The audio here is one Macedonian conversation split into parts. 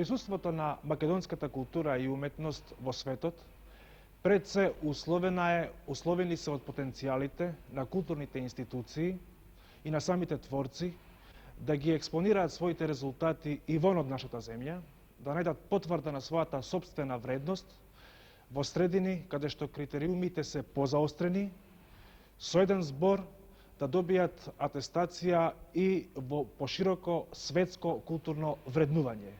Присуството на македонската култура и уметност во светот пред се условени се од потенцијалите на културните институции и на самите творци да ги експонираат своите резултати и вон од нашата земја, да најдат потврда на својата сопствена вредност во средини каде што критериумите се позаострени, со еден збор да добијат атестација и во пошироко светско културно вреднување.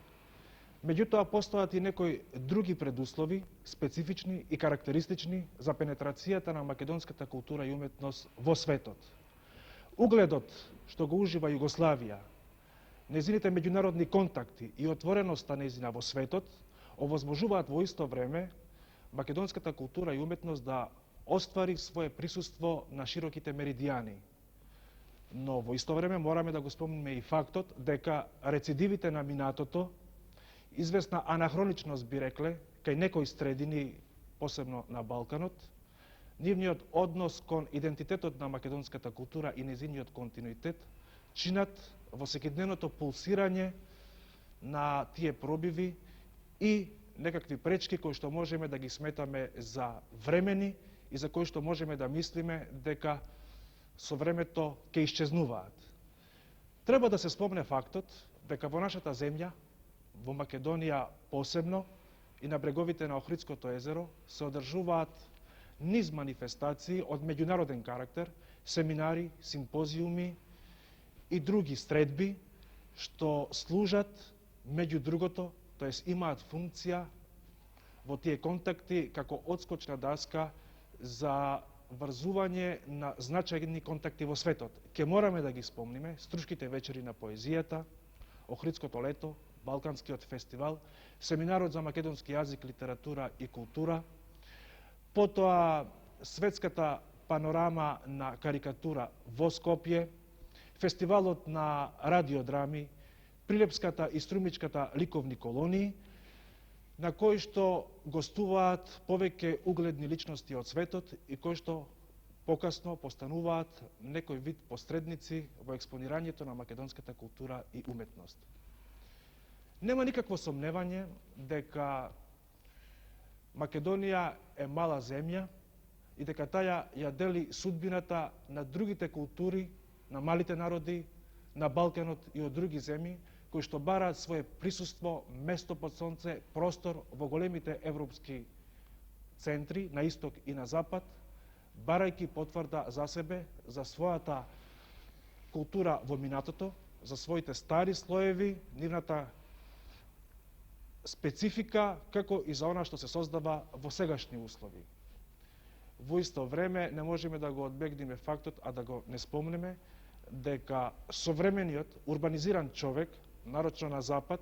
Меѓутоа, постојат и некои други предуслови, специфични и карактеристични за пенетрацијата на македонската култура и уметност во светот. Угледот што го ужива Југославија, незините меѓународни контакти и отвореноста незина во светот, овозможуваат во исто време македонската култура и уметност да оствари свое присуство на широките меридијани. Но во исто време мораме да го спомниме и фактот дека рецидивите на минатото, известна анахроничност би рекле, кај некои средини, посебно на Балканот, нивниот однос кон идентитетот на македонската култура и незиниот континуитет чинат во секојдневното пулсирање на тие пробиви и некакви пречки кои што можеме да ги сметаме за времени и за кои што можеме да мислиме дека со времето ќе исчезнуваат. Треба да се спомне фактот дека во нашата земја, во Македонија посебно и на бреговите на Охридското езеро се одржуваат низ манифестации од меѓународен карактер, семинари, симпозиуми и други средби што служат меѓу другото, тоест имаат функција во тие контакти како одскочна даска за врзување на значајни контакти во светот. Ке мораме да ги спомниме Струшките вечери на поезијата, Охридското лето, Балканскиот фестивал, семинарот за македонски јазик, литература и култура, потоа светската панорама на карикатура во Скопје, фестивалот на радиодрами, Прилепската и Струмичката ликовни колонии, на кои што гостуваат повеќе угледни личности од светот и кои што покасно постануваат некој вид посредници во експонирањето на македонската култура и уметност. Нема никакво сомневање дека Македонија е мала земја и дека таа ја дели судбината на другите култури, на малите народи, на Балканот и од други земји, кои што бараат свое присуство, место под сонце, простор во големите европски центри, на исток и на запад, барајќи потврда за себе, за својата култура во минатото, за своите стари слоеви, нивната специфика, како и за она што се создава во сегашни услови. Во исто време не можеме да го одбегнеме фактот, а да го не спомнеме, дека современиот урбанизиран човек, нарочно на запад,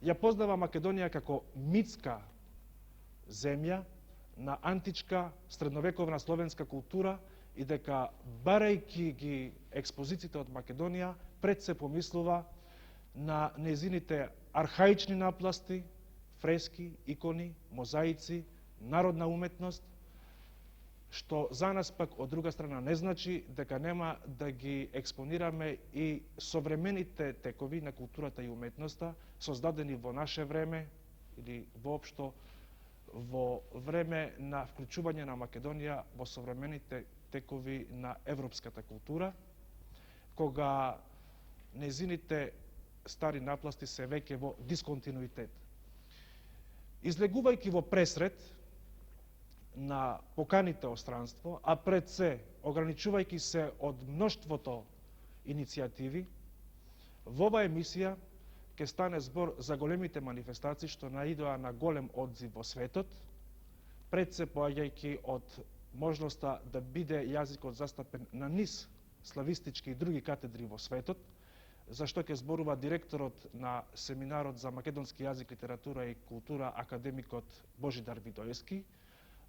ја познава Македонија како митска земја на античка, средновековна словенска култура и дека, барајќи ги експозициите од Македонија, пред се помислува на незините архаични напласти, фрески, икони, мозаици, народна уметност, што за нас пак од друга страна не значи дека нема да ги експонираме и современите текови на културата и уметноста, создадени во наше време или воопшто во време на вклучување на Македонија во современите текови на европската култура, кога незините стари напласти се веќе во дисконтинуитет. Излегувајќи во пресред на поканите од странство, а пред се ограничувајќи се од мноштвото иницијативи, во оваа емисија ќе стане збор за големите манифестации што наидоа на голем одзив во светот, пред се поаѓајќи од можноста да биде јазикот застапен на низ славистички и други катедри во светот, за што ќе зборува директорот на семинарот за македонски јазик, литература и култура, академикот Божидар Видоевски,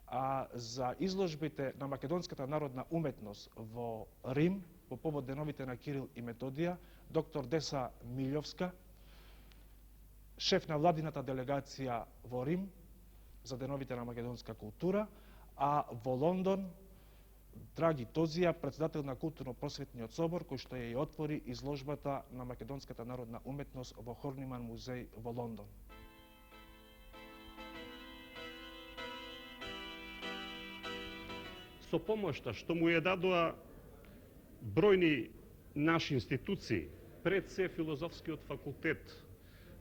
а за изложбите на македонската народна уметност во Рим, по повод деновите на Кирил и Методија, доктор Деса Милјовска, шеф на владината делегација во Рим за деновите на македонска култура, а во Лондон Драги Тозија, председател на Културно-просветниот собор, кој што ја и отвори изложбата на македонската народна уметност во Хорниман музеј во Лондон. Со помошта што му ја дадоа бројни наши институции, пред се Филозофскиот факултет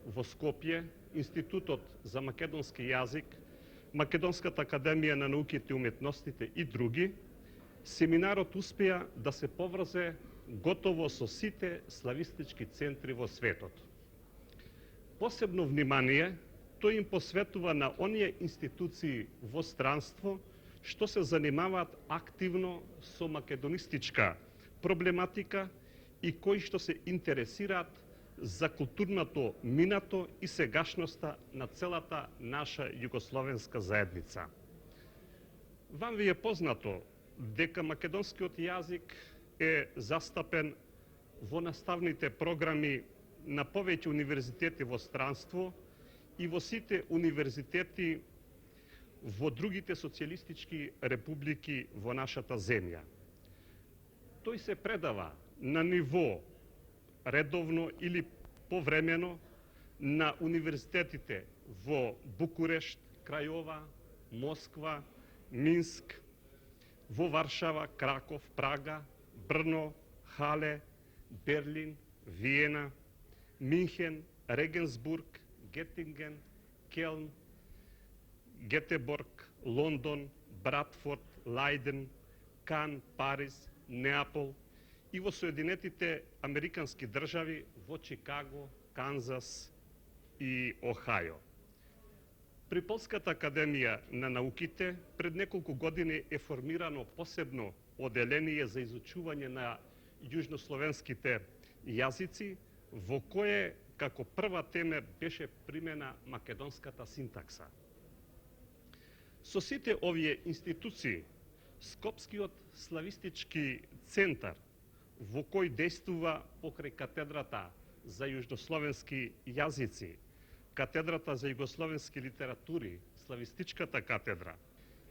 во Скопје, Институтот за македонски јазик, Македонската академија на науките и уметностите и други, семинарот успеа да се поврзе готово со сите славистички центри во светот. Посебно внимание тој им посветува на оние институции во странство што се занимаваат активно со македонистичка проблематика и кои што се интересираат за културното минато и сегашноста на целата наша југословенска заедница. Вам ви е познато дека македонскиот јазик е застапен во наставните програми на повеќе универзитети во странство и во сите универзитети во другите социјалистички републики во нашата земја. Тој се предава на ниво редовно или повремено на универзитетите во Букурешт, Крајова, Москва, Минск, во Варшава, Краков, Прага, Брно, Хале, Берлин, Виена, Минхен, Регенсбург, Гетинген, Келн, Гетеборг, Лондон, Братфорд, Лајден, Кан, Париз, Неапол и во Соединетите Американски држави во Чикаго, Канзас и Охајо. При Полската академија на науките пред неколку години е формирано посебно оделение за изучување на јужнословенските јазици, во кое како прва тема беше примена македонската синтакса. Со сите овие институции, Скопскиот славистички центар, во кој действува покрај катедрата за јужнословенски јазици, катедрата за југословенски литератури, славистичката катедра,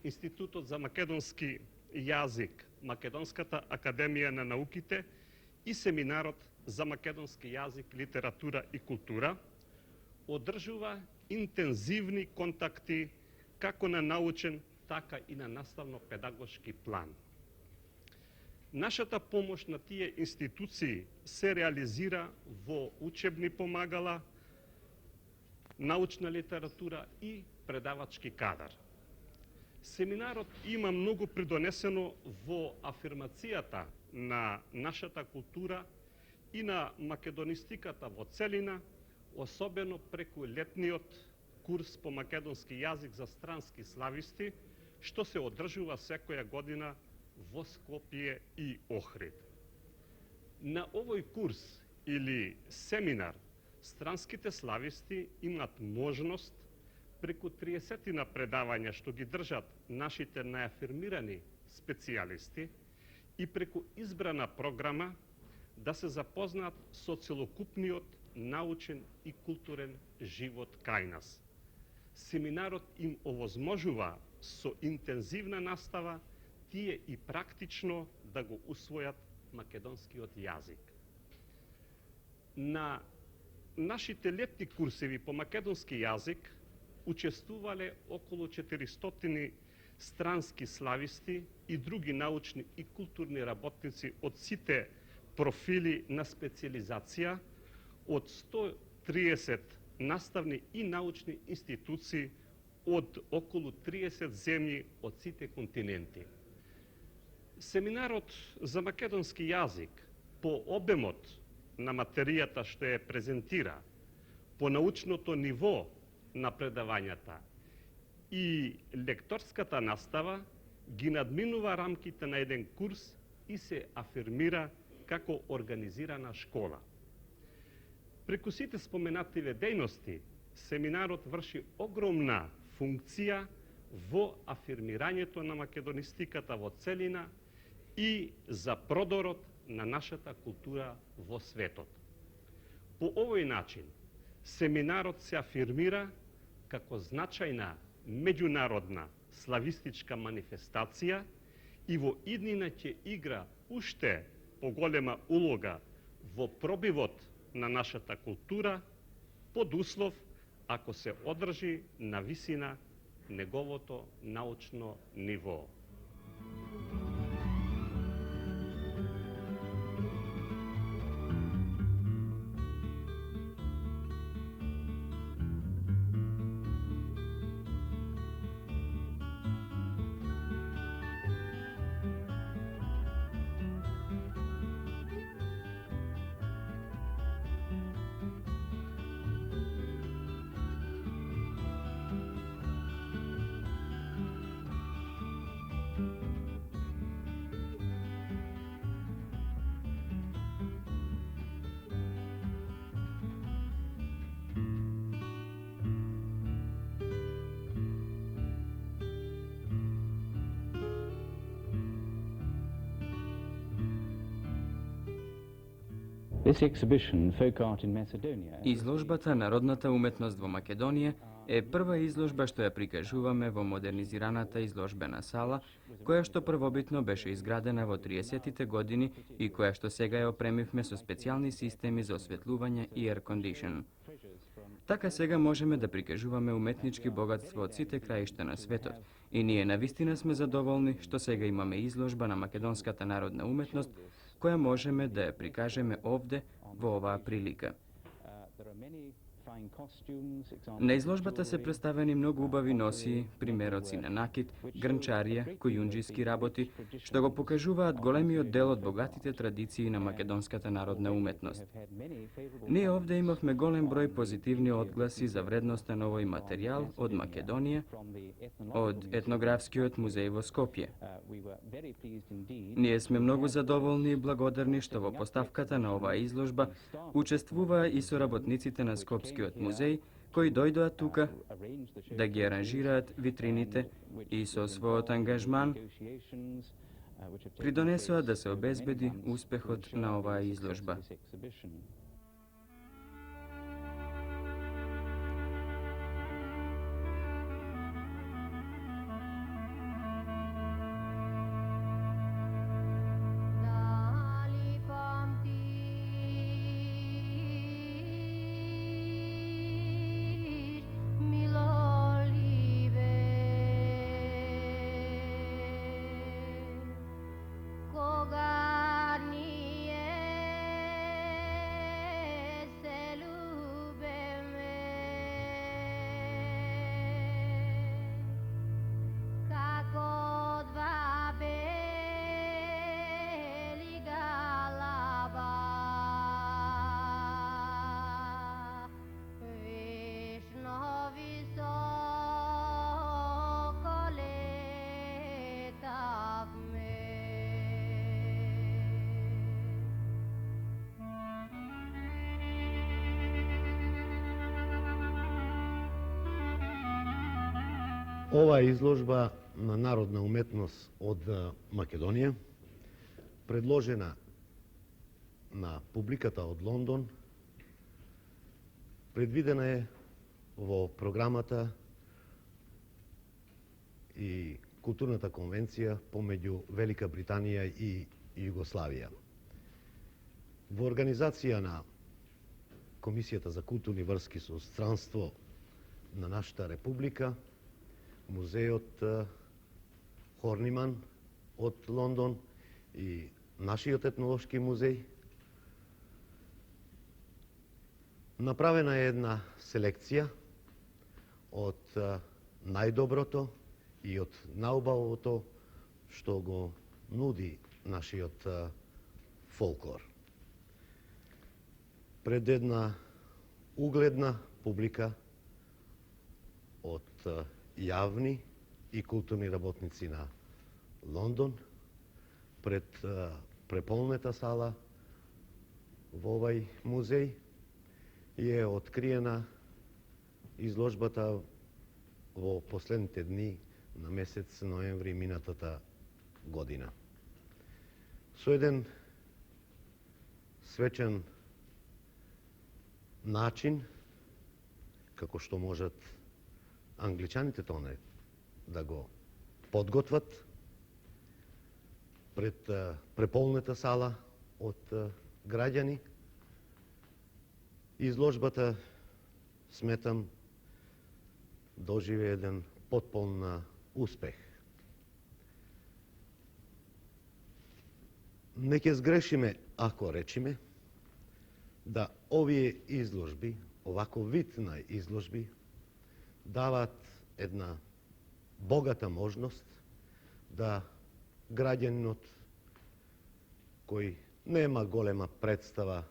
Институтот за македонски јазик, Македонската академија на науките и семинарот за македонски јазик, литература и култура, одржува интензивни контакти како на научен, така и на наставно-педагошки план. Нашата помош на тие институции се реализира во учебни помагала, научна литература и предавачки кадар. Семинарот има многу придонесено во афирмацијата на нашата култура и на македонистиката во целина, особено преку летниот курс по македонски јазик за странски слависти, што се одржува секоја година во Скопје и Охрид. На овој курс или семинар странските слависти имат можност преку 30 предавања што ги држат нашите најафирмирани специјалисти и преку избрана програма да се запознаат со целокупниот научен и културен живот кај нас. Семинарот им овозможува со интензивна настава тие и практично да го усвојат македонскиот јазик. На нашите летни курсеви по македонски јазик учествувале околу 400 странски слависти и други научни и културни работници од сите профили на специализација, од 130 наставни и научни институции од околу 30 земји од сите континенти. Семинарот за македонски јазик по обемот на материјата што ја презентира, по научното ниво на предавањата и лекторската настава ги надминува рамките на еден курс и се афирмира како организирана школа. Преку сите споменативе дејности, семинарот врши огромна функција во афирмирањето на македонистиката во целина и за продорот на нашата култура во светот. По овој начин, семинарот се афирмира како значајна меѓународна славистичка манифестација и во иднина ќе игра уште поголема улога во пробивот на нашата култура, под услов ако се одржи на висина неговото научно ниво. This exhibition, Folk Art in Macedonia, Изложбата Народната уметност во Македонија е прва изложба што ја прикажуваме во модернизираната изложбена сала, која што првобитно беше изградена во 30-тите години и која што сега ја опремивме со специјални системи за осветлување и air condition. Така сега можеме да прикажуваме уметнички богатство од сите краишта на светот и ние навистина сме задоволни што сега имаме изложба на македонската народна уметност која можеме да ја прикажеме овде во оваа прилика. На изложбата се представени многу убави носии, примероци на накид, грнчарија, којунџиски работи, што го покажуваат големиот дел од богатите традиции на македонската народна уметност. Ние овде имавме голем број позитивни одгласи за вредноста на овој материјал од Македонија, од етнографскиот музеј во Скопје. Ние сме многу задоволни и благодарни што во поставката на оваа изложба учествуваа и соработниците на Скопскиот музеј, кои дојдоа тука да ги аранжираат витрините и со својот ангажман придонесоа да се обезбеди успехот на оваа изложба. Ова изложба на народна уметност од Македонија, предложена на публиката од Лондон, предвидена е во програмата и културната конвенција помеѓу Велика Британија и Југославија. Во организација на Комисијата за културни врски со странство на нашата република, Музеот Хорниман од Лондон и нашиот етнолошки музеј, направена е една селекција од најдоброто и од најубавото што го нуди нашиот фолклор. Пред една угледна публика од јавни и културни работници на Лондон, пред преполнета сала во овај музеј е откриена изложбата во последните дни на месец ноември минатата година. Со еден свечен начин, како што можат англичаните тоне да го подготват, пред преполната сала од граѓани. Изложбата, сметам, доживе еден потполн успех. Не ќе сгрешиме ако речиме да овие изложби, оваков вид на изложби, дават една богата можност да граѓанинот кој нема голема представа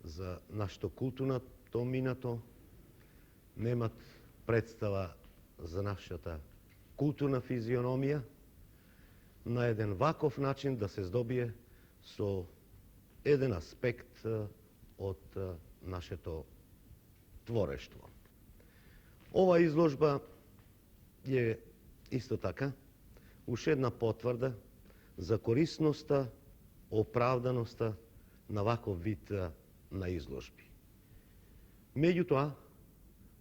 за нашето културно минато, немат представа за нашата културна физиономија, на еден ваков начин да се здобие со еден аспект од нашето творештво. Ова изложба е исто така уште една потврда за корисноста, оправданоста на ваков вид на изложби. Меѓутоа,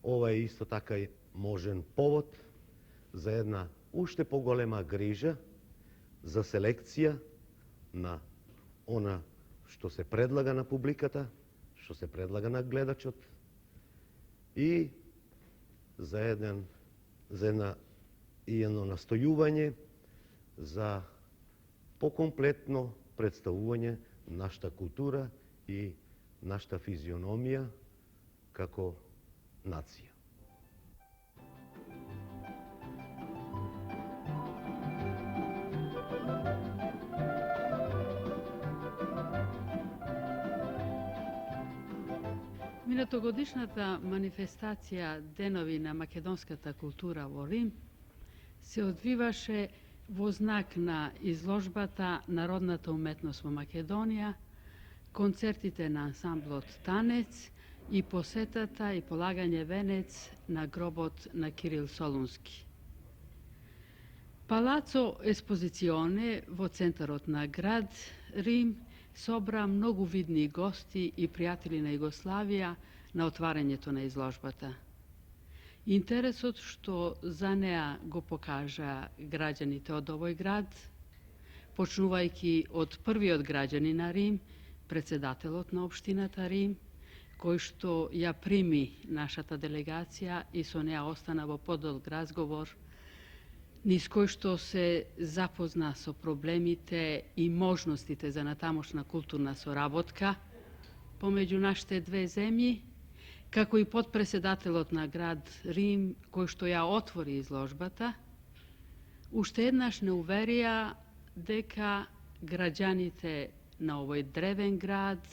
ова е исто така и можен повод за една уште поголема грижа за селекција на она што се предлага на публиката, што се предлага на гледачот и за едно настојување за покомплетно представување нашата култура и нашата физиономија како нација. Минатогодишната манифестација Денови на македонската култура во Рим се одвиваше во знак на изложбата Народната уметност во Македонија, концертите на ансамблот Танец и посетата и полагање венец на гробот на Кирил Солунски. Палацо Еспозиционе во центарот на град Рим собра многу видни гости и пријатели на Југославија на отварањето на изложбата. Интересот што за неа го покажа граѓаните од овој град, почнувајќи од првиот граѓанин на Рим, председателот на општината Рим, кој што ја прими нашата делегација и со неа остана во подолг разговор, низ кој што се запозна со проблемите и можностите за натамошна културна соработка помеѓу нашите две земји, како и подпредседателот на град Рим, кој што ја отвори изложбата, уште еднаш не уверија дека граѓаните на овој древен град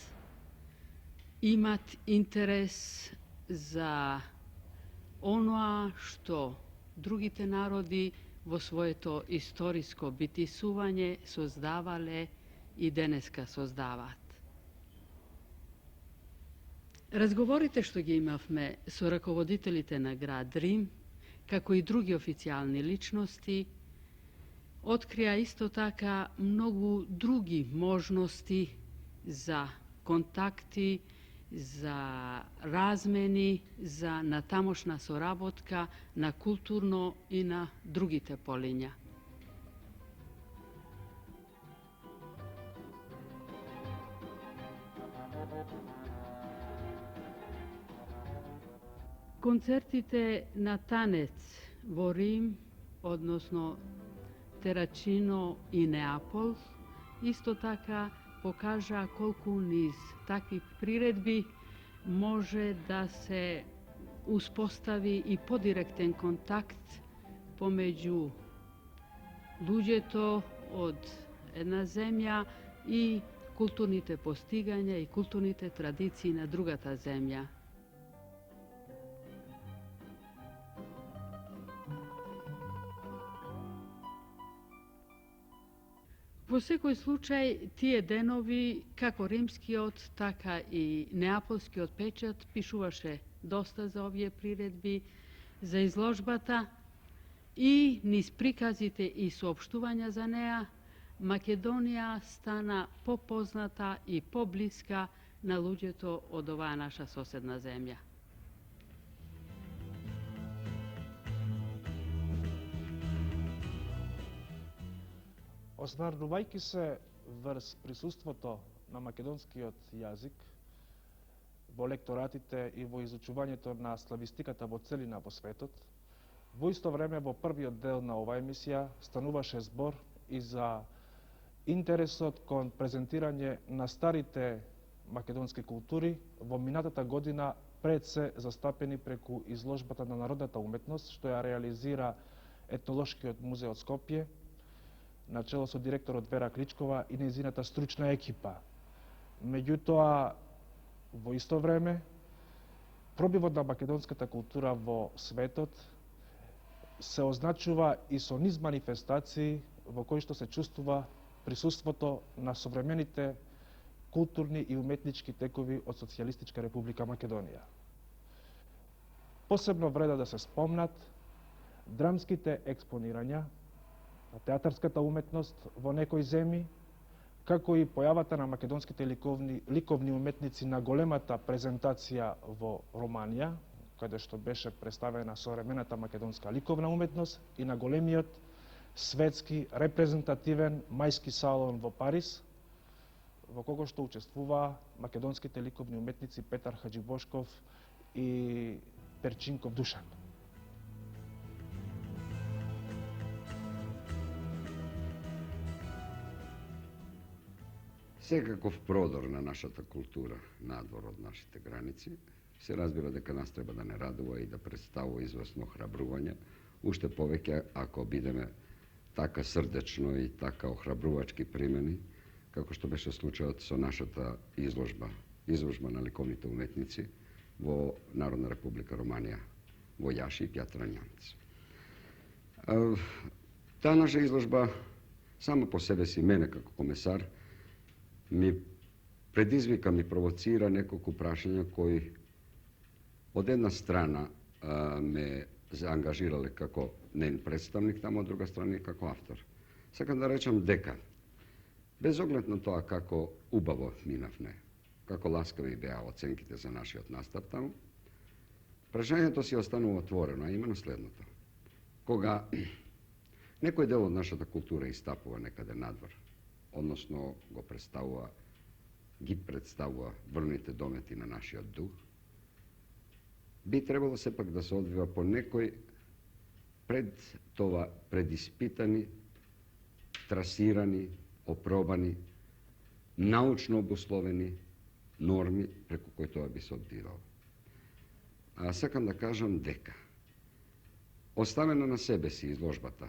имат интерес за оноа што другите народи во своето историско битисување создавале и денеска создаваат. Разговорите што ги имавме со раководителите на град Рим, како и други официјални личности, открија исто така многу други можности за контакти, за размени, за натамошна соработка на културно и на другите полиња. Концертите на Танец во Рим, односно Терачино и Неапол, исто така покажа колку низ такви приредби може да се успостави и подиректен контакт помеѓу луѓето од една земја и културните постигања и културните традиции на другата земја. Во секој случај, тие денови, како римскиот, така и неаполскиот печат, пишуваше доста за овие приредби, за изложбата и низ приказите и соопштувања за неа, Македонија стана попозната и поблиска на луѓето од оваа наша соседна земја. Оснарнувајќи се врз присуството на македонскиот јазик во лекторатите и во изучувањето на славистиката во целина во светот, во исто време во првиот дел на оваа емисија стануваше збор и за интересот кон презентирање на старите македонски култури во минатата година, пред се застапени преку изложбата на народната уметност, што ја реализира Етнолошкиот музеј од Скопје, начело со директорот Вера Кличкова и нејзината стручна екипа. Меѓутоа, во исто време, пробивот на македонската култура во светот се означува и со низ манифестации во кои што се чувствува присуството на современите културни и уметнички текови од Социјалистичка република Македонија. Посебно вреда да се спомнат драмските експонирања на театарската уметност во некои земји, како и појавата на македонските ликовни уметници на големата презентација во Романија, каде што беше представена современата македонска ликовна уметност, и на големиот светски репрезентативен мајски салон во Париз, во кого што учествуваа македонските ликовни уметници Петар Хаџибошков и Перчинков Душан. Секаков продор на нашата култура надвор од нашите граници се разбира дека нас треба да не радува и да представува известно охрабрување, уште повеќе ако бидеме така срдечно и така охрабрувачки примени, како што беше случајот со нашата изложба на ликовните уметници во Народна република Романија, во Јаши и Пјатранјанц. Таа наша изложба сама по себе си, мене како комесар, ми предизвика, ми провоцира неколку прашања кои од една страна ме заангажирале како нен представник, тамо од друга страна и како автор. Сакам да речам дека, без оглед на тоа како убаво минавме, како ласкави беа оценките за нашиот настап таму, прашањето си останува отворено, а именно следното. Кога некој дел од нашата култура истапува некаде надвор, односно ги представува врвните домети на нашиот дух, би требало сепак да се одвива по некој пред това предиспитани, трасирани, опробани, научно обусловени норми преку кои тоа би се одвивало. А сакам да кажам дека оставена на себе си изложбата,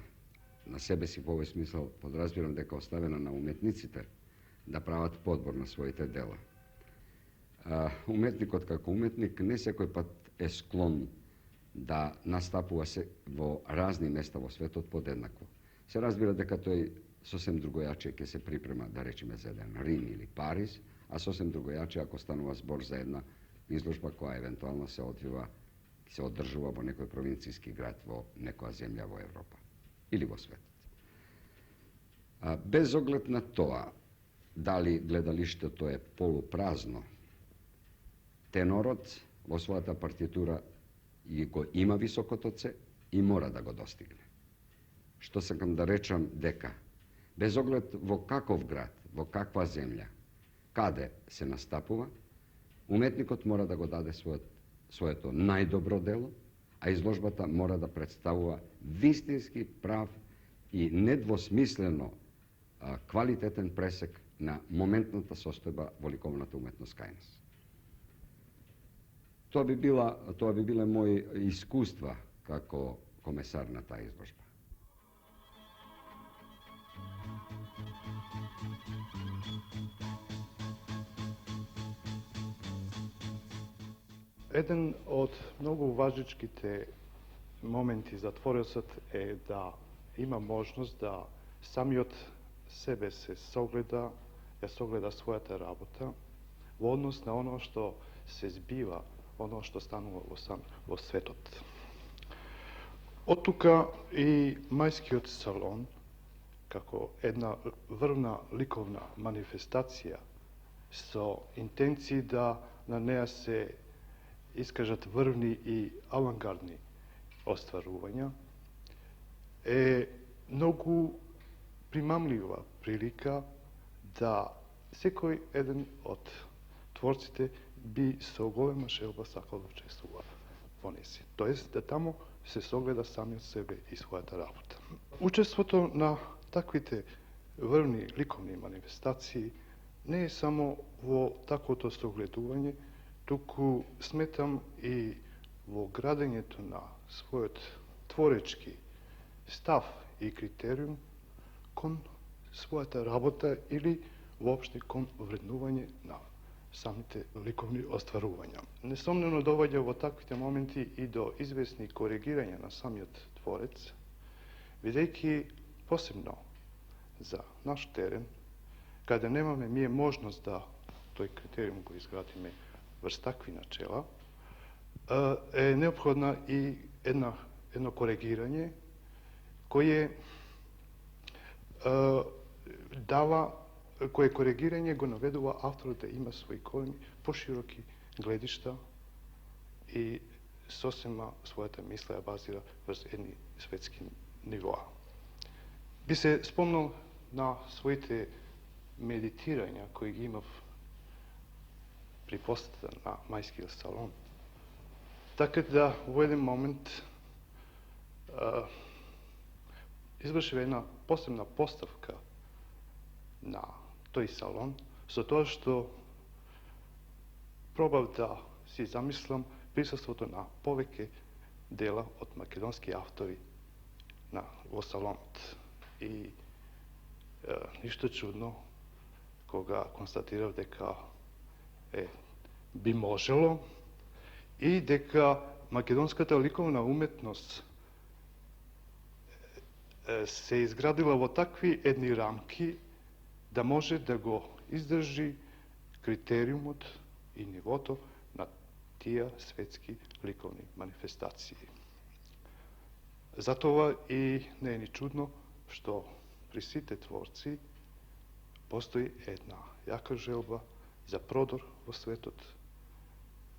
на себе си во овој смисол подразбирам дека оставена на уметниците да прават подбор на своите дела. Уметникот како уметник не секој пат е склон да настапува се во разни места во светот подеднакво. Се разбира дека тој сосем другојаче ќе се припрема, да речеме, за еден Рим или Париз, а сосем другојаче ако станува збор за една изложба која евентуално се одржува во некој провинцијски град во некоја земја во Европа или во светот. Без оглед на тоа, дали гледалиштето е полупразно, тенорот во својата партитура и го има високото Ц и мора да го достигне. Што сакам да речам дека, без оглед во каков град, во каква земја, каде се настапува, уметникот мора да го даде своето најдобро дело, а изложбата мора да представува вистински прав и недвосмислено квалитетен пресек на моментната состојба во ликовната уметност кај нас. Тоа би биле мои искуства како комесар на таа изложба. Еден од многу важичките моменти за творецот е да има можност да самиот себе се согледа, ја согледа својата работа во однос на оно што се збива, оно што станува во светот. Од тука и мајскиот салон, како една врвна ликовна манифестација со интенции да на неа се искажат врвни и авангардни остварувања, е многу примамлива прилика да секој еден од творците би со голема желба сакал да учествува во неси. Тоест да таму се согледа самиот себе и својата работа. Учеството на таквите врвни ликовни манифестации не е само во таквото согледување, туку сметам и во градењето на својот творечки став и критериум кон својата работа или воопште кон вреднување на самите ликовни остварувања. Несомнено доваѓа во таквите моменти и до известни коригирања на самиот творец, бидејќи посебно за наш терен, каде немаме ние можност да тој критериум го изградиме врз такви начела, е неопходна и едно коригирање кое кое коригирање го наведува авторот да има своји големи, пошироки гледишта и сосема својата мисла ја базира врз едни светски нивоа. Би се спомнал на своите медитирања кои ги имав при посета на Мајскиот салон. Така да во еден момент извршив една посебна поставка на тој салон, со тоа што пробав да си замислам присуството на повеќе дела од македонски автори во салонот. И ништо чудно кога констатирав дека би можело и дека македонската ликовна уметност се изградила во такви едни рамки да може да го издржи критериумот и нивото на тие светски ликовни манифестации. Затоа и не е ни чудно што при сите творци постои една јака желба за продор во светот,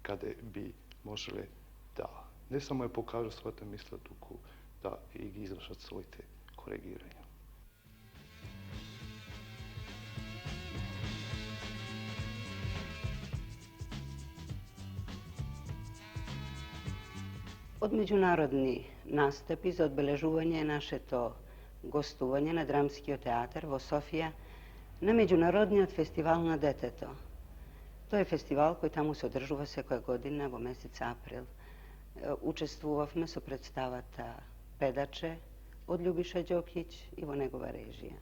каде би можеле да не само ја покажат својата мисла, туку да и ги извршат своите коригирања. Од меѓународни настапи за одбележување нашето гостување на Драмскиот театар во Софија на Меѓународниот фестивал на детето. Тој е фестивал кој таму се одржува секоја година во месец април. Учествувавме со представата Педаче од Љубиша Ѓокиќ и во негова режија.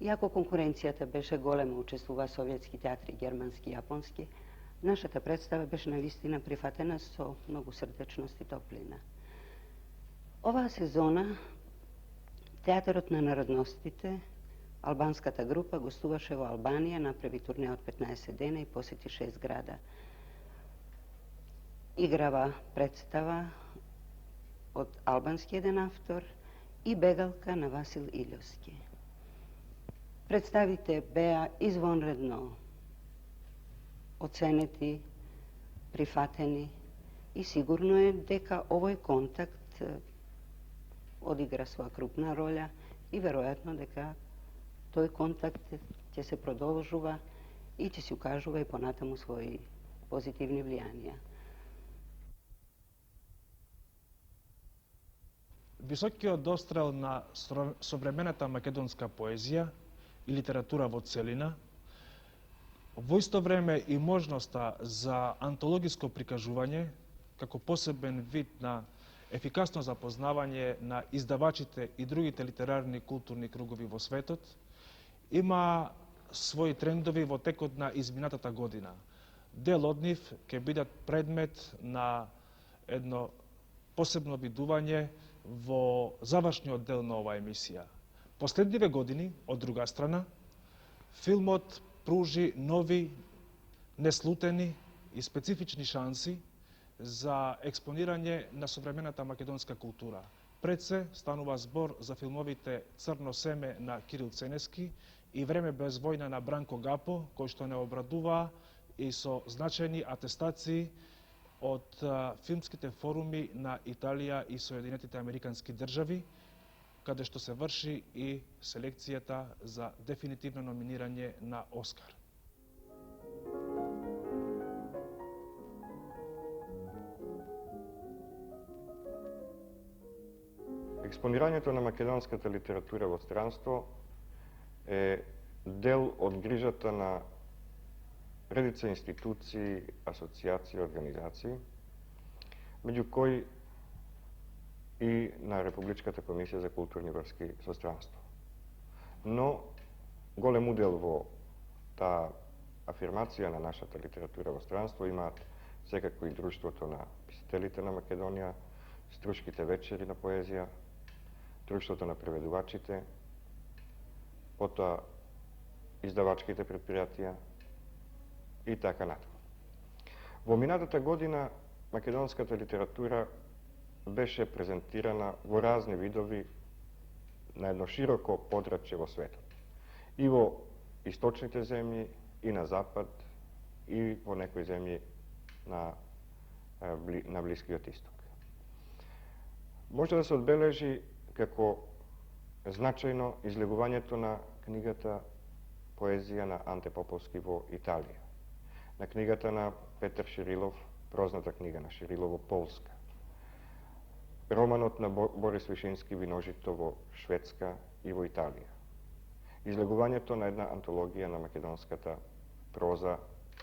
Иако конкуренцијата беше голема, учествува советски театри, германски, јапонски, нашата представа беше навистина прифатена со многу срдечност и топлина. Оваа сезона Театарот на народностите, албанската група, гостуваше во Албанија, направи турне од 15 дена и посети 6 града. Играва представа од албански еден автор и Бегалка на Васил Илјовски. Представите беа извонредно оценети, прифатени и сигурно е дека овој контакт одигра своја крупна роља и веројатно дека тој контакт ќе се продолжува и ќе се укажува и понатаму своји позитивни влијанија. Високиот дострел на современата македонска поезија и литература во целина, во исто време и можноста за антологиско прикажување, како посебен вид на ефикасно запознавање на издавачите и другите литерарни и културни кругови во светот, има своји трендови во текот на изминатата година. Дел од нив ќе бидат предмет на едно посебно видување во завршниот дел на оваа емисија. Последниве години, од друга страна, филмот пружи нови, неслутени и специфични шанси за експонирање на современата македонска култура. Пред се станува збор за филмовите Црно семе на Кирил Ценески и Време без војна на Бранко Гапо, кои што не обрадуваа и со значајни атестации од филмските форуми на Италија и Соединетите Американски држави, каде што се врши и селекцијата за дефинитивно номинирање на Оскар. Експонирањето на македонската литература во странство е дел од грижата на редица институции, асоцијации, организации, меѓу кои и на Републичката комисија за културни врски со странство. Но голем удел во таа афирмација на нашата литература во странство имаат секако и Друштвото на писателите на Македонија, Струшките вечери на поезија, Друштвото на преведувачите, потоа издавачките предпријатија и така натаму. Во минатата година македонската литература беше презентирана во разни видови на едно широко подрачје во светот. И во источните земји, и на запад, и во некои земји на Блискиот исток. Може да се одбележи како значајно излегувањето на книгата поезија на Анте Поповски во Италија, на книгата на Петар Ширилов, прозната книга на Ширилов во Полска, романот на Борис Вишински Виножито во Шведска и во Италија, излегувањето на една антологија на македонската проза,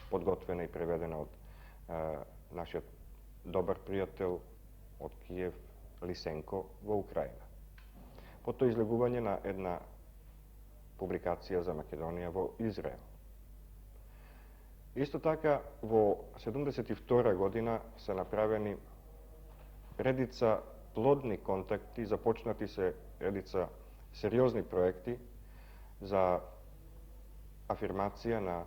подготвена и преведена од нашиот добар пријател од Киев Лисенко во Украина. Потоа излегување на една публикација за Македонија во Израел. Исто така, во 1972 година се направени редица плодни контакти, започнати се редица сериозни проекти за афирмација на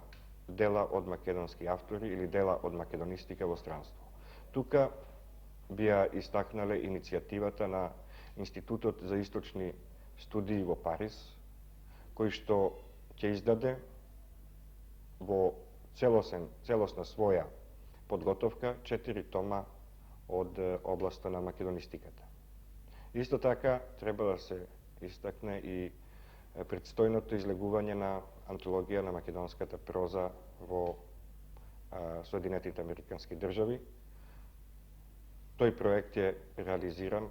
дела од македонски автори или дела од македонистика во странство. Тука бија истакнале иницијативата на Институтот за источни студии во Париз, кој што ќе издаде во целосна своја подготовка 4 тома од областа на македонистиката. Исто така треба да се истакне и предстојното излегување на антологија на македонската проза во Соединетите Американски држави. Тој проект е реализиран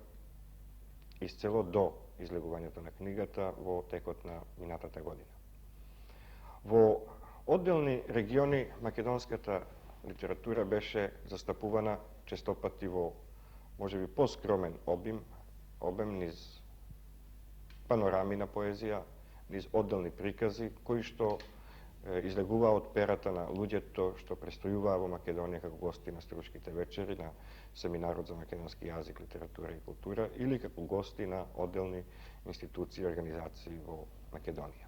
исцело до излегувањето на книгата во текот на минатата година. Во одделни региони македонската литература беше застапувана честопати во можеби поскромен обем низ панорами на поезија, низ одделни прикази кои што излегуваа од перата на луѓето што престојуваа во Македонија како гости на Струшките вечери, на семинарот за македонски јазик, литература и култура или како гости на одделни институции и организации во Македонија.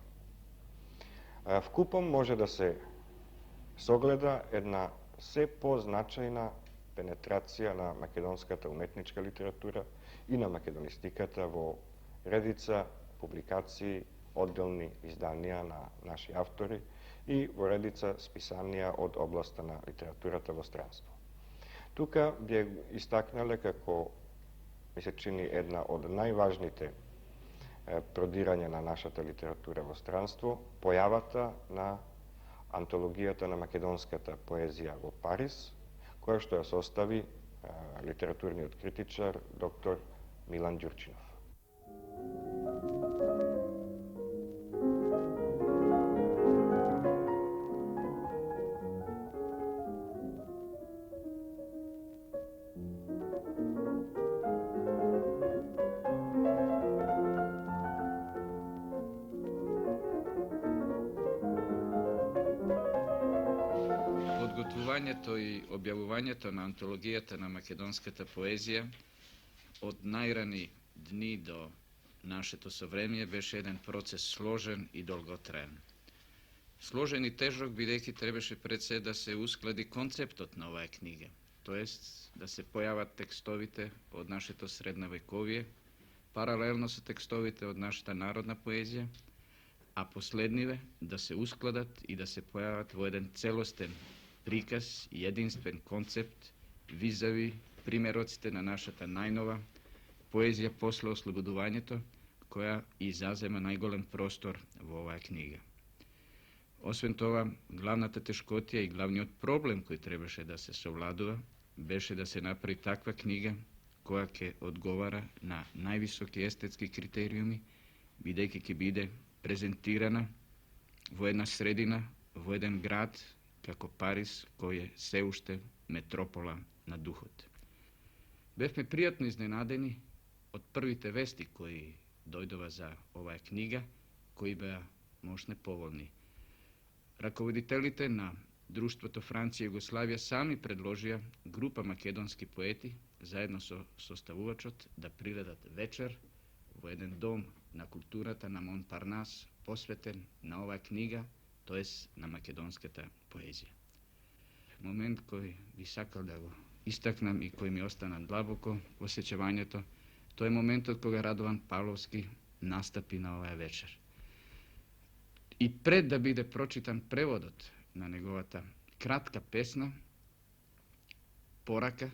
Вкупом може да се согледа една се позначајна пенетрација на македонската уметничка литература и на македонистиката во редица публикации, одделни изданија на наши автори и во редица списанија од областа на литературата во странство. Тука би истакнале како ми се чини една од најважните продирања на нашата литература во странство, појавата на антологијата на македонската поезија во Париз, која што ја состави литературниот критичар доктор Милан Ѓурчинов. Подготвувањето и објавувањето на антологијата на македонската поезија од најрани дни до нашето совремие беше еден процес сложен и долготраен. Сложен и тежок бидејќи требаше пред се да се усклади концептот на оваа книга, тоест да се појават текстовите од нашето средновековие, паралелно со текстовите од нашата народна поезија, а последниве да се ускладат и да се појават во еден целостен приказ и единствен концепт визави примероците на нашата најнова поезија после ослободувањето, која и зазема најголем простор во оваа книга. Освен тоа, главната тешкотија и главниот проблем кој требаше да се совладува беше да се направи таква книга која ќе одговара на највисоки естетски критериуми, бидејќи ќе биде презентирана во една средина, во еден град како Париз, кој е се уште метропола на духот. Бевме пријатно изненадени од првите вести кои дојдова за оваа книга, кои беа можне поволни. Раководителите на Друштвото Франција и Југославија сами предложија група македонски поети заедно со составувачот да приредат вечер во еден дом на културата на Монпарнас, посветен на оваа книга, тоест на македонската поезија. Момент кој би сакал да го истакнам и кој ми остана длабоко во сеќавањето, тоа е моментот кога Радован Павловски настапи на оваа вечер. И пред да биде прочитан преводот на неговата кратка песна, Порака,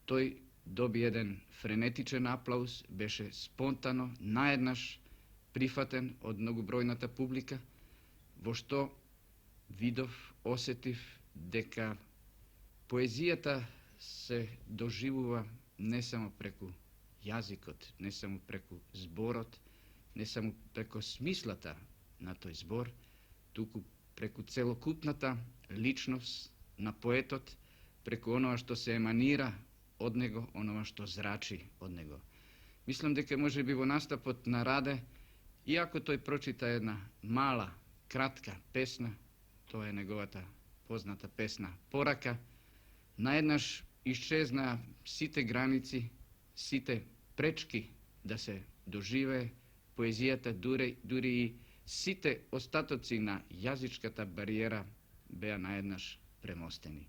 тој доби еден френетичен аплауз, беше спонтано, наеднаш прифатен од многобројната публика, во што видов, осетив дека поезијата се доживува не само преку јазикот, не само преку зборот, не само преку смислата на тој збор, туку преку целокупната личност на поетот, преку онова што се еманира од него, онова што зрачи од него. Мислам дека може би во настапот на Раде, иако тој прочита една мала, кратка песна, тоа е неговата позната песна Порака, наеднаш исчезна сите граници, сите пречки да се доживее поезијата, дури и сите остатоци на јазичката бариера беа наеднаш премостени.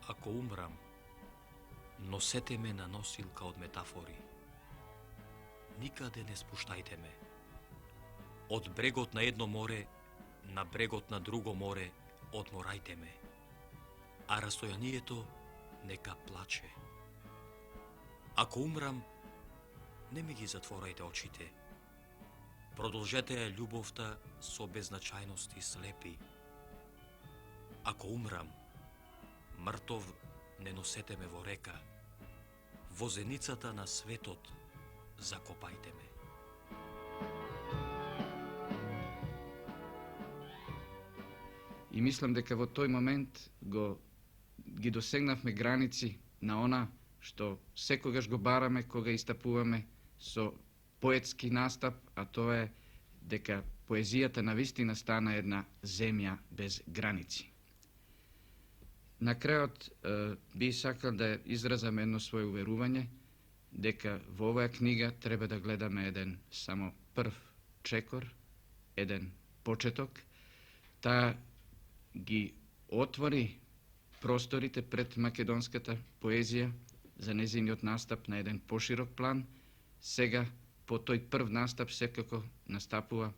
Ако умрам, носете ме на носилка од метафори. Никаде не спуштајте ме. Од брегот на едно море на брегот на друго море одморајте ме. А растојанието нека плаче. Ако умрам, не ми ги затворајте очите. Продолжете ја љубовта со беззначајности слепи. Ако умрам, мртов не носете ме во река. Во зеницата на светот закопајте ме. И мислам дека во тој момент ги досегнавме граници на она што секогаш го бараме кога истапуваме со поетски настап, а тоа е дека поезијата навистина стана една земја без граници. На крајот би сакал да изразам едно свое уверување дека во оваа книга треба да гледаме еден само прв чекор, еден почеток, таа ги отвори просторите пред македонската поезија за незиниот настап на еден поширок план. Сега по тој прв настап секако настапува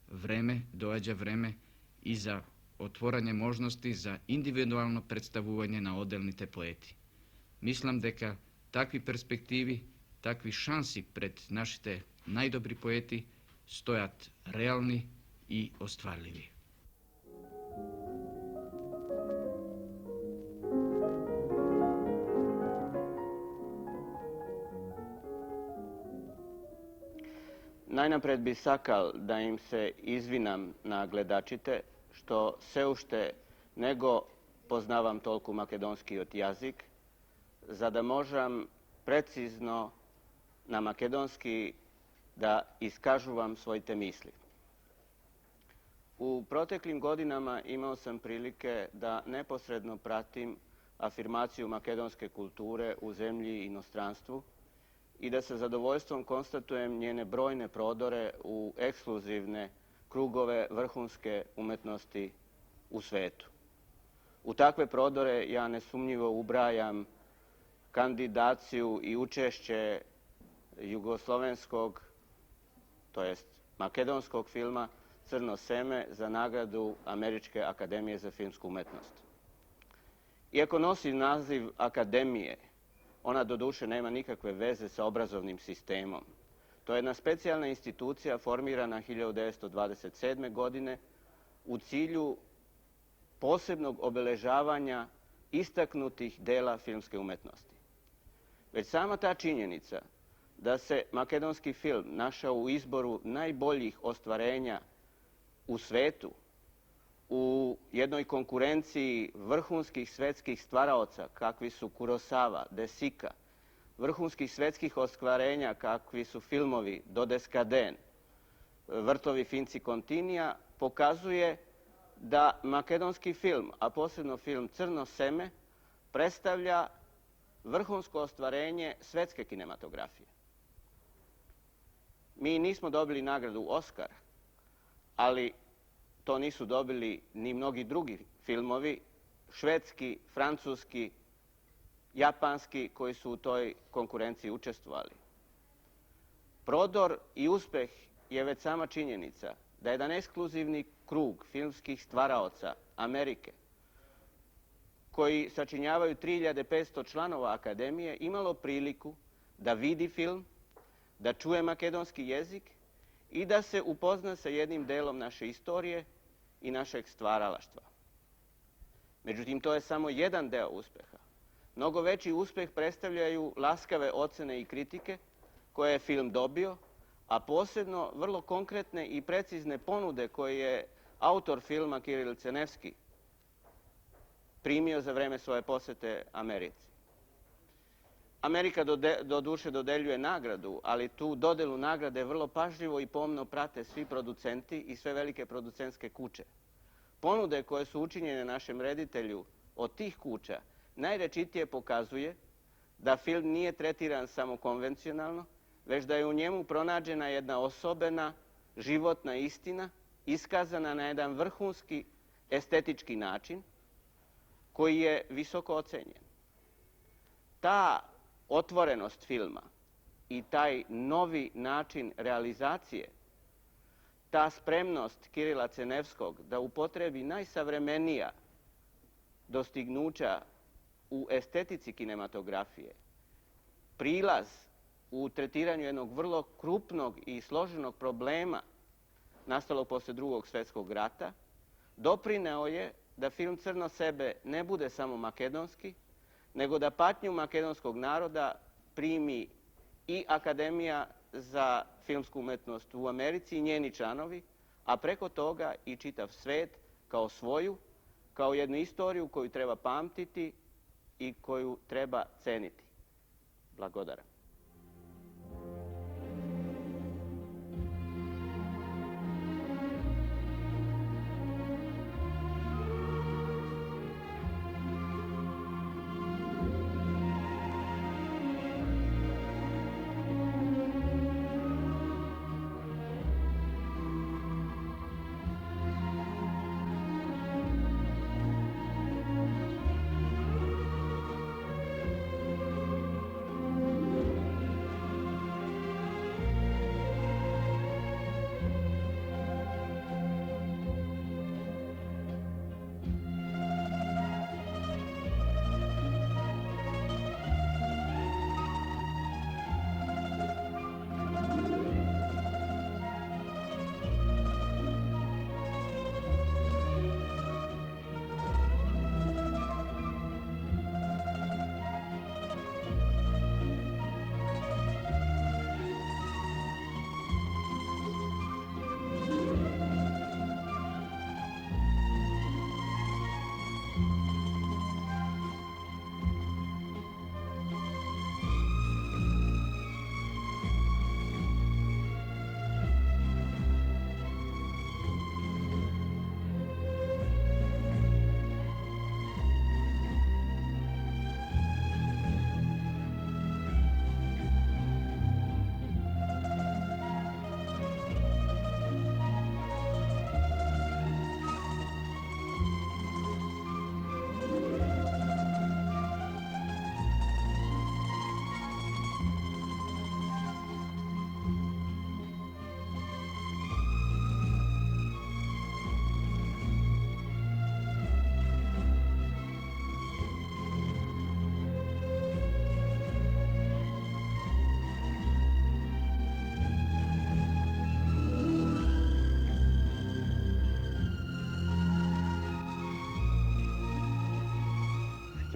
време, доаѓа време и за отворање можности за индивидуално представување на одделните поети. Мислам дека такви перспективи, такви шанси пред нашите најдобри поети стојат реални и остварливи. Најнапред би сакал да им се извинам на гледачите што се уште не го познавам толку македонскиот јазик, за да можам прецизно на македонски да искажувам своите мисли. У протеклим годинама имал сам прилике да непосредно пратим афирмацију македонске културе у земји и иностранству и да се задоволством констатуем njene brojne prodore u ekskluzivne krugove vrhunske umetnosti u svetu. U takve prodore ja nesumnjivo ubrajam kandidaciju i učešće jugoslovenskog, to jest makedonskog filma Crno seme za nagradu Američke akademije za filmsku umetnost. Iako nosi naziv akademije, ona doduše nema nikakve veze sa obrazovnim sistemom. To je jedna specijalna institucija formirana 1927. godine u cilju posebnog obeležavanja istaknutih dela filmske umetnosti. Već sama ta činjenica da se makedonski film našao u izboru najboljih ostvarenja u svetu, u jednoj konkurenciji vrhunskih svetskih stvaraoca kakvi su Kurosawa, De Sica, vrhunskih svetskih ostvarenja kakvi su filmovi Dodeskaden, Vrtovi Finci Kontinija, pokazuje da makedonski film, a posebno film Crno seme, predstavlja vrhunsko ostvarenje svetske kinematografije. Mi nismo dobili nagradu Oskar, ali to nisu dobili ni mnogi drugi filmovi, švedski, francuski, japanski, koji su u toj konkurenciji učestvovali. Prodor i uspeh je već sama činjenica da jedan ekskluzivni krug filmskih stvaraoca Amerike, koji sačinjavaju 3500 članova akademije, imalo priliku da vidi film, da čuje makedonski jezik i da se upozna sa jednim delom naše istorije i našeg stvaralaštva. Međutim, to je samo jedan deo uspeha. Mnogo veći uspeh predstavljaju laskave ocene i kritike koje je film dobio, a posebno vrlo konkretne i precizne ponude koje je autor filma Kiril Cenevski primio za vreme svoje posete Americi. Amerika doduše dodeljuje nagradu, ali tu dodelu nagrade vrlo pažljivo i pomno prate svi producenti i sve velike producentske kuće. Ponude koje su učinjene našem reditelju od tih kuća najrečitije pokazuje da film nije tretiran samo konvencionalno, već da je u njemu pronađena jedna osobena, životna istina, iskazana na jedan vrhunski estetički način, koji je visoko ocenjen. Ta otvorenost filma i taj novi način realizacije, ta spremnost Kirila Cenevskog da upotrebi najsavremenija dostignuća u estetici kinematografije, prilaz u tretiranju jednog vrlo krupnog i složenog problema nastalog posle Drugog svjetskog rata, doprineo je da film Crno seme ne bude samo makedonski, nego da patnju makedonskog naroda primi i Akademija za filmsku umetnost u Americi i njeni članovi, a preko toga i čitav svet kao svoju, kao jednu istoriju koju treba pamtiti i koju treba ceniti. Blagodaram.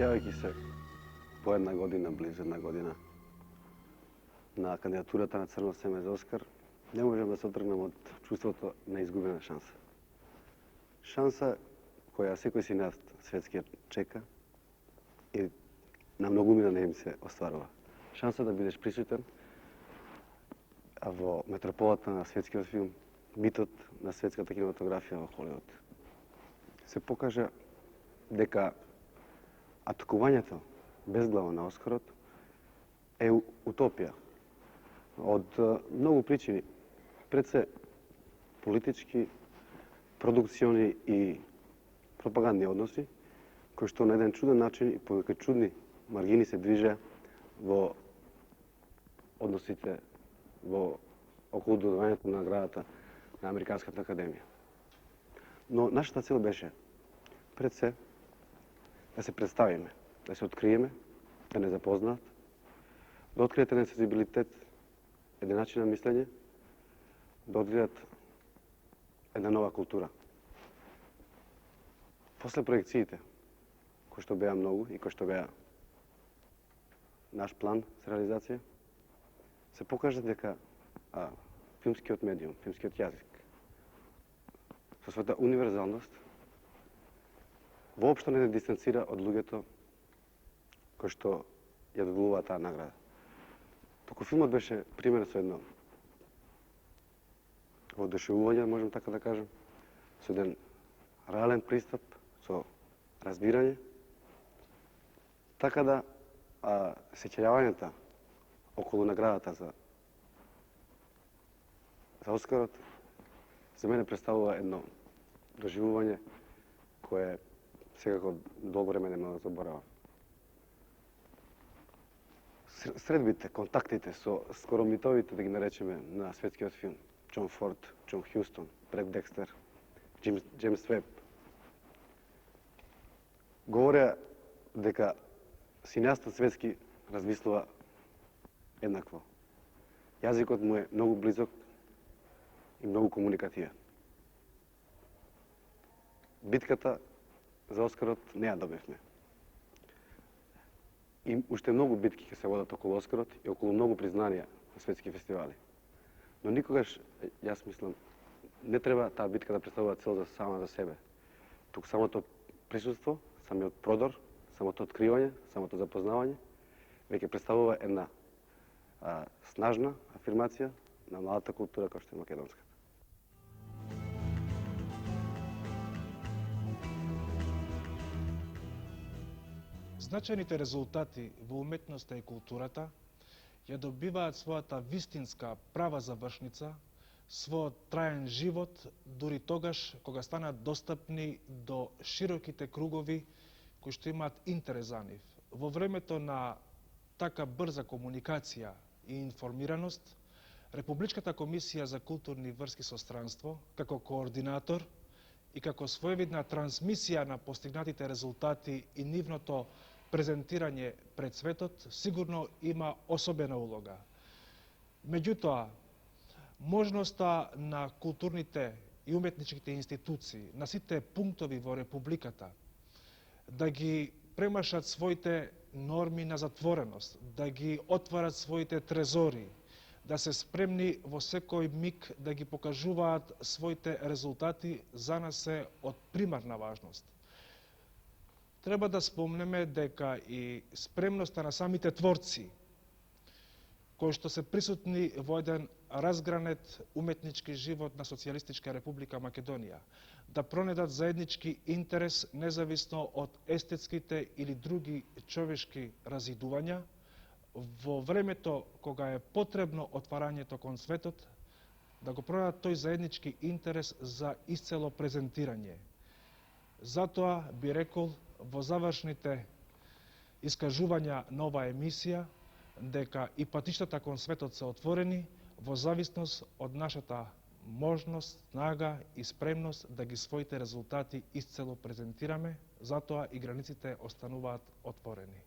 Сеќавајќи се по една година, близу една година, на кандидатурата на Црно семе за Оскар, не можем да се отргнем од чувството на изгубена шанса. Шанса која секој сиneast светски чека и на многумина не им се остварува. Шанса да бидеш присутен во метрополата на светскиот филм, митот на светската кинематографија во Холивуд. Се покажа дека атакувањето безглаво на Оскарот е утопија од многу причини. Пред се политички, продукциони и пропагандни односи, кои што на еден чуден начин и по некои чудни маргини се движеа во односите во околу додавањето на наградата на Американската академија. Но нашата цел беше пред се да се представиме, да се откриеме, да не запознаат, да откриете еден сензибилитет, еден начин на мислење, да открият една нова култура. После проекциите, кои што беа многу и кои што беа наш план за реализација, се покажа дека филмскиот медиум, филмскиот јазик, со својата универзалност, воопшто не дистанцира од луѓето кои што ја доделуваат таа награда. Току филмот беше пример со едно воодушевување, можем така да кажем, со еден реален пристап, со разбирање, така да сеќавањата околу наградата за Оскарот за мене представува едно доживување кое секако долго време нема да заборавам. Средбите, контактите со скоро митовите, да ги наречеме, на светскиот филм, Џон Форд, Џон Хјустон, Бред Декстер, Джеймс Веб, говореа дека синеастот светски размислува еднакво. Јазикот му е многу близок и многу комуникативен. Битката за Оскарот не ја добивме. И уште многу битки ќе се водат околу Оскарот и околу многу признанија на светски фестивали. Но никогаш, јас мислам, не треба таа битка да представува цел за сама за себе. Тук самото присуство, самиот продор, самото откривање, самото запознавање, веќе представува една снажна афирмација на младата култура која што е македонската. Значајните резултати во уметноста и културата ја добиваат својата вистинска права завршница, својот траен живот, дури тогаш кога станат достапни до широките кругови кои што имаат интерес за нив. Во времето на така брза комуникација и информираност, Републичката комисија за културни врски со странство, како координатор и како своевидна трансмисија на постигнатите резултати и нивното презентирање пред светот, сигурно има особена улога. Меѓутоа, можноста на културните и уметничките институции, на сите пунктови во Републиката, да ги премашат своите норми на затвореност, да ги отварат своите трезори, да се спремни во секој миг да ги покажуваат своите резултати, за нас е од примарна важност. Треба да спомнеме дека и спремноста на самите творци, кои што се присутни во еден разгранет уметнички живот на Социјалистичка Република Македонија, да пронедат заеднички интерес независно од естетските или други човешки разидувања, во времето кога е потребно отварањето кон светот, да го пронедат тој заеднички интерес за исцело презентирање. Затоа би рекол во завршните искажувања на оваа емисија дека и патиштата кон светот се отворени во зависност од нашата можност, снага и спремност да ги своите резултати исцело презентираме, затоа и границите остануваат отворени.